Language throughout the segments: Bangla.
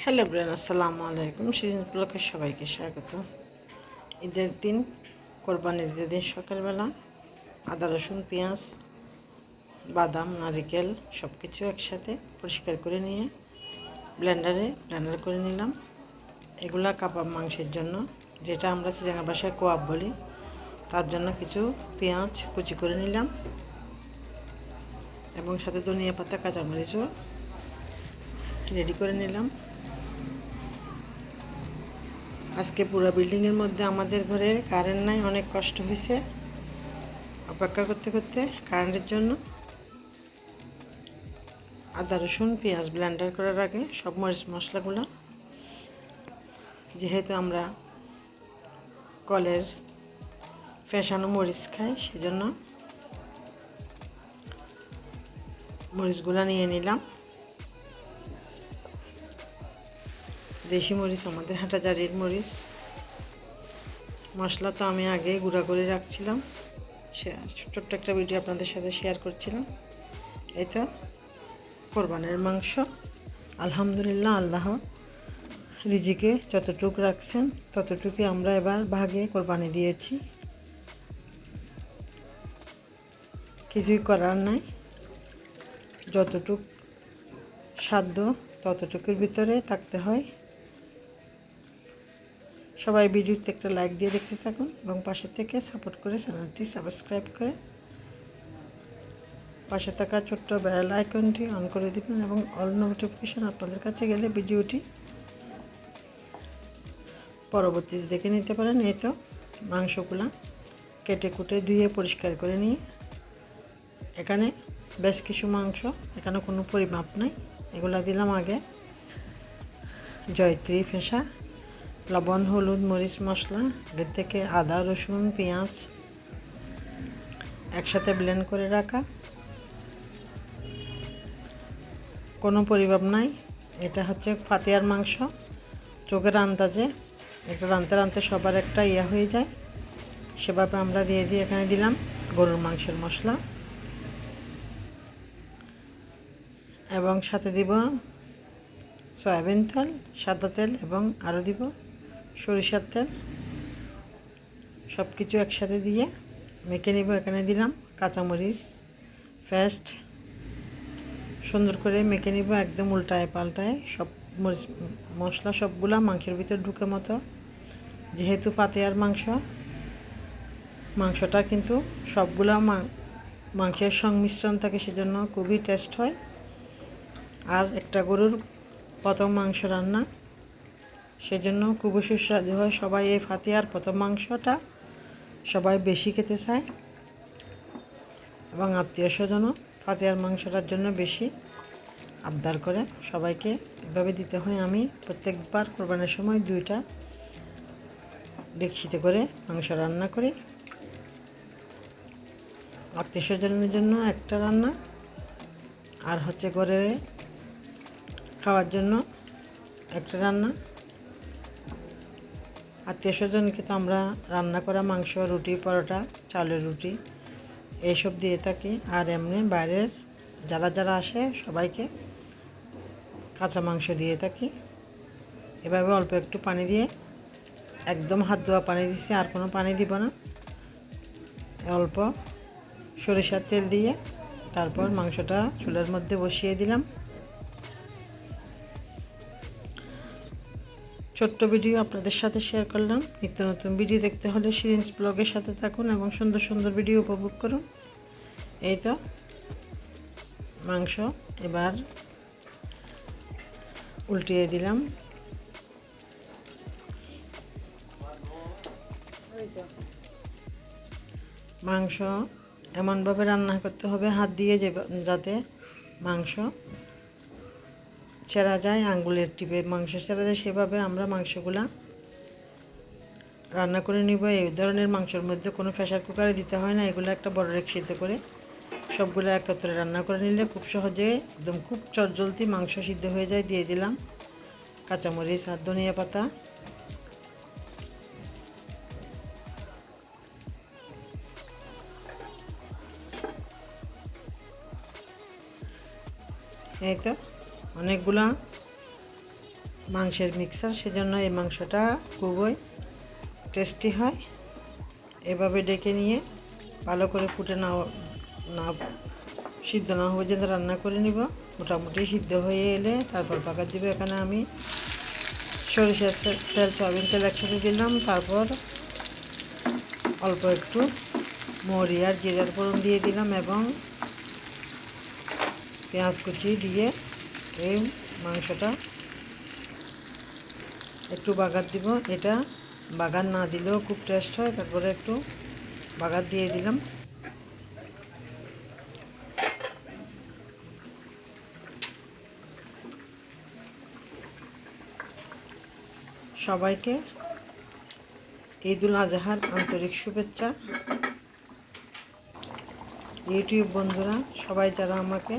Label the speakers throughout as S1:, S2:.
S1: হ্যালো ব্রেন, আসসালামু আলাইকুম। সিজন ব্লকের সবাইকে স্বাগত। ঈদের দিন, কোরবানির ঈদের দিন সকালবেলা আদা রসুন পেঁয়াজ বাদাম নারিকেল সব কিছু একসাথে পরিষ্কার করে নিয়ে ব্লেন্ডার করে নিলাম। এগুলা কাবাব মাংসের জন্য, যেটা আমরা চিরাঙ্গা ভাষায় কোয়াব বলি। তার জন্য কিছু পেঁয়াজ কুচি করে নিলাম এবং সাথে ধনিয়া পাতা কাঁচামরিচও রেডি করে নিলাম। আজকে পুরো বিল্ডিংয়ের মধ্যে আমাদের ঘরে কারেন্ট নাই, অনেক কষ্ট হয়েছে অপেক্ষা করতে করতে কারেন্টের জন্য। আদা রসুন পেঁয়াজ ব্লেন্ডার করার আগে সব মরিচ মশলাগুলো, যেহেতু আমরা কলের ফেসানো মরিচ খাই, সেজন্য মরিচগুলো নিয়ে নিলাম। দেশি মরিচ, আমাদের হাটাজারির মরিচ। মশলা তো আমি আগে গুঁড়া করে রাখছিলাম, ছোট্ট একটা ভিডিও আপনাদের সাথে শেয়ার করছিলাম। এই তো কোরবানির মাংস, আলহামদুলিল্লাহ, আল্লাহ রিজিকে যতটুক রাখছেন ততটুকুই আমরা এবার ভাগে কোরবানি দিয়েছি। কিছুই করার নাই, যতটুক সাধ্য ততটুকুর ভিতরে থাকতে হয়। সবাই ভিডিওতে একটা লাইক দিয়ে দেখতে থাকুন এবং পাশে থেকে সাপোর্ট করে চ্যানেলটি সাবস্ক্রাইব করে পাশে থাকা ছোট্ট বেল আইকনটি অন করে দেবেন এবং অল নোটিফিকেশন আপনাদের কাছে গেলে ভিডিওটি পরবর্তীতে দেখে নিতে পারেন। এই তো মাংসগুলা কেটে কুটে ধুয়ে পরিষ্কার করে নিয়ে এখানে বেশ কিছু মাংস, এখানে কোনো পরিমাপ নাই, এগুলা দিলাম আগে। জয়ত্রী ফেসা, লবণ হলুদ মরিচ মশলা, এর থেকে আদা রসুন পেঁয়াজ একসাথে ব্লেন্ড করে রাখা, কোনো পরিমাপ নাই। এটা হচ্ছে ফাতিয়ার মাংস, চোখের আন্দাজে। এটা রাঁধতে রাঁধতে সবার একটা হয়ে যায়, সেভাবে আমরা দিয়ে এখানে দিলাম গরুর মাংসের মশলা এবং সাথে দিব সয়াবিন তেল, সাদা তেল এবং আরও দিব সরিষার তেল। সব কিছু একসাথে দিয়ে মেখে নিব। এখানে দিলাম কাঁচামরিচ পেস্ট, সুন্দর করে মেখে নিব, একদম উল্টায় পাল্টায় সব মরিচ মশলা সবগুলা মাংসের ভিতর ঢুকে মতো। যেহেতু পাতিয়ার মাংসটা কিন্তু সবগুলা মাংসের সংমিশ্রণ থাকে, সেজন্য খুবই টেস্ট হয়। আর একটা গরুর প্রথম মাংস রান্না, সেজন্য খুবই সুস্বাদু হয়। সবাই এই ফাতিয়ার প্রথম মাংসটা সবাই বেশি খেতে চায় এবং আত্মীয় স্বজনও ফাতিয়ার মাংসটার জন্য বেশি আবদার করে। সবাইকে এভাবে দিতে হয়। আমি প্রত্যেকবার কোরবানির সময় 2টা ডেকচিতে করে মাংস রান্না করি। আত্মীয় স্বজনের জন্য একটা রান্না, আর হচ্ছে ঘরে খাওয়ার জন্য একটা রান্না। আত্মীয় স্বজনকে তো আমরা রান্না করা মাংস, রুটি পরোটা, চালের রুটি এইসব দিয়ে থাকি। আর এমনি বাইরের যারা আসে সবাইকে কাঁচা মাংস দিয়ে থাকি। এভাবে অল্প একটু পানি দিয়ে, একদম হাত ধোয়া পানি দিচ্ছি, আর কোনো পানি দিব না। অল্প সরিষার তেল দিয়ে তারপর মাংসটা চুলার মধ্যে বসিয়ে দিলাম। ছোট্ট ভিডিও আপনাদের সাথে শেয়ার করলাম। নিত্য নতুন ভিডিও দেখতে হলে সিরিঞ্জ ব্লগের সাথে থাকুন এবং সুন্দর সুন্দর ভিডিও উপভোগ করুন। এই তো মাংস এবার উল্টিয়ে দিলাম। মাংস এমনভাবে রান্না করতে হবে হাত দিয়ে, যাতে মাংস ছেঁড়া যায়, আঙ্গুলের টিপে মাংস ছেঁড়া যায়, সেভাবে আমরা মাংসগুলা রান্না করে নিব। এই ধরনের মাংসের মধ্যে কোনো প্রেসার কুকারে দিতে হয় না, এগুলো একটা বড় ডেকচিতে করে সবগুলো একত্রে রান্না করে নিলে খুব সহজে, একদম খুব চটজলদি মাংস সিদ্ধ হয়ে যায়। দিয়ে দিলাম কাঁচামরিচ আর ধনিয়া পাতা। এই তো অনেকগুলা মাংসের মিক্সার, সেজন্য এই মাংসটা খুবই টেস্টি হয়। এভাবে ডেকে নিয়ে ভালো করে ফুটে না সিদ্ধ না হয়ে যেন রান্না করে নিব। মোটামুটি সিদ্ধ হয়ে এলে তারপর পাকার দিব। এখানে আমি সরিষার তেল, সয়াবিন তেল একসাথে দিলাম। তারপর অল্প একটু মরি আর জিরার ফোড়ন দিয়ে দিলাম এবং পেঁয়াজ কুচি দিয়ে এই মাংসটা একটু বাগার দিব। এটা বাগার না দিলেও খুব টেস্ট হয়। তারপরে একটু বাগার দিয়ে দিলাম। সবাইকে ঈদুল আজহার আন্তরিক শুভেচ্ছা। ইউটিউব বন্ধুরা সবাই যারা আমাকে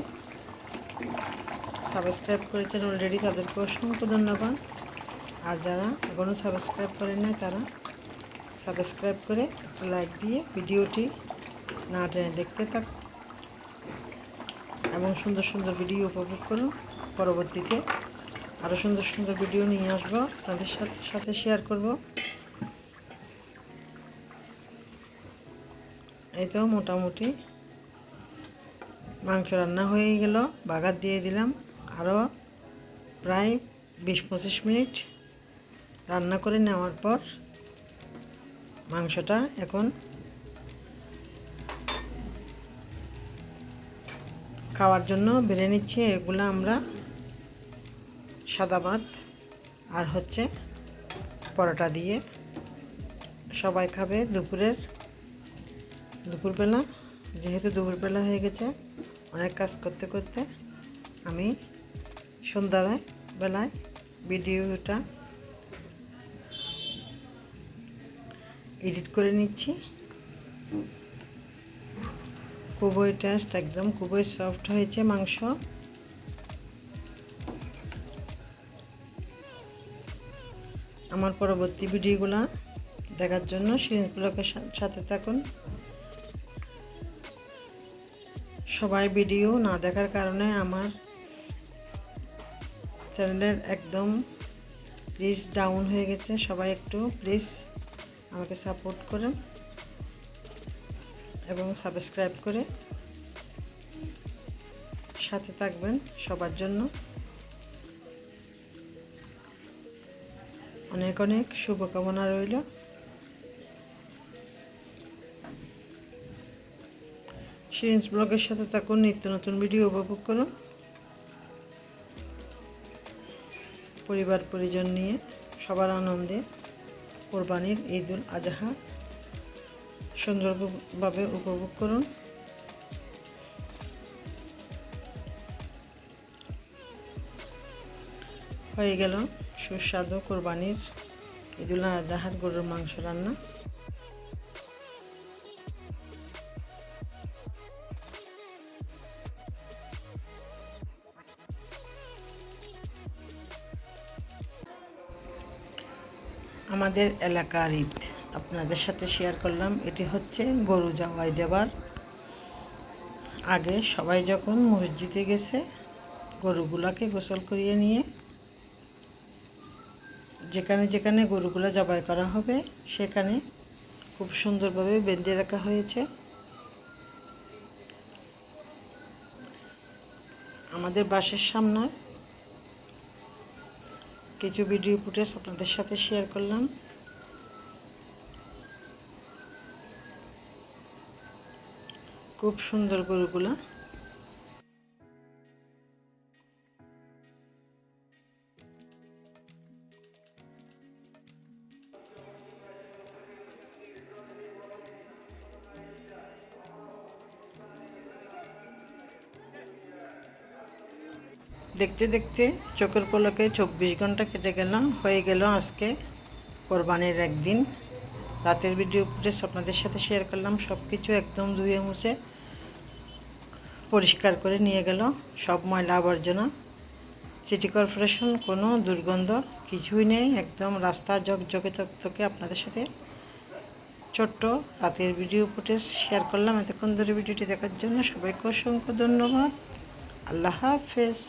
S1: সাবস্ক্রাইব করেছেন অলরেডি, তাদেরকে অসংখ্য ধন্যবাদ। আর যারা এখনও সাবস্ক্রাইব করেন নাই তারা সাবস্ক্রাইব করে একটু লাইক দিয়ে ভিডিওটি না টেনে দেখতে থাক এবং সুন্দর সুন্দর ভিডিও উপভোগ করুন। পরবর্তীতে আরও সুন্দর সুন্দর ভিডিও নিয়ে আসবো, তাদের সাথে শেয়ার করব। এই তো মোটামুটি মাংস রান্না হয়ে গেল, বাগার দিয়ে দিলাম। আরও প্রায় 20-25 মিনিট রান্না করে নেওয়ার পর মাংসটা এখন খাওয়ার জন্য বেড়ে নিচ্ছি। এগুলো আমরা সাদা ভাত আর পরোটা দিয়ে সবাই খাবে দুপুরবেলা। যেহেতু দুপুরবেলা হয়ে গেছে, অনেক কাজ করতে করতে আমি সন্ধ্যাবেলায় ভিডিওটা এডিট করে নিচ্ছি। খুবই টেস্ট, একদম খুবই সফট হয়েছে মাংস। আমার পরবর্তী ভিডিওগুলো দেখার জন্য সিরিজগুলোকে সাথে থাকুন। সবাই ভিডিও না দেখার কারণে আমার চ্যানেলের একদম রিচ ডাউন হয়ে গেছে। সবাই একটু প্লিজ আমাকে সাপোর্ট করেন এবং সাবস্ক্রাইব করে সাথে থাকবেন। সবার জন্য অনেক অনেক শুভকামনা রইল। শিরিনস ব্লগের সাথে থাকুন, নিত্য নতুন ভিডিও উপভোগ করুন। পরিবার পরিজন নিয়ে সবার আনন্দে কোরবানির ঈদুল আজহা সুন্দরভাবে উপভোগ করুন। হয়ে গেল সুস্বাদু কোরবানির ঈদুল আজহার গরুর মাংস রান্না। আমাদের এলাকার ঈদ আপনাদের সাথে শেয়ার করলাম। এটি গরু জবাই দেবার আগে সবাই যখন মসজিদে গেছে গরুগুলাকে গোসল করিয়ে নিয়ে যেখানে যেখানে গরুগুলো জবাই করা হবে সেখানে খুব সুন্দরভাবে বেঁধে রাখা হয়েছে। আমাদের বাসার সামনে কিছু ভিডিও ফুটেজ আপনাদের সাথে শেয়ার করলাম। খুব সুন্দর গরুগুলা। দেখতে দেখতে চোখের পলকে 24 ঘন্টা কেটে গেল। হয়ে গেল আজকে কোরবানির একদিন। রাতের ভিডিও ফুটেজ আপনাদের সাথে শেয়ার করলাম। সব কিছু একদম ধুয়ে মুছে পরিষ্কার করে নিয়ে গেল সব ময়লা আবর্জনা। সিটি কর্পোরেশন কোনো দুর্গন্ধ কিছুই নেই, একদম রাস্তা ঝকঝকে তকতকে। আপনাদের সাথে ছোট্ট রাতের ভিডিও ফুটেজ শেয়ার করলাম। এতক্ষণ ধরে ভিডিওটি দেখার জন্য সবাইকে অসংখ্য ধন্যবাদ। আল্লাহ হাফেজ।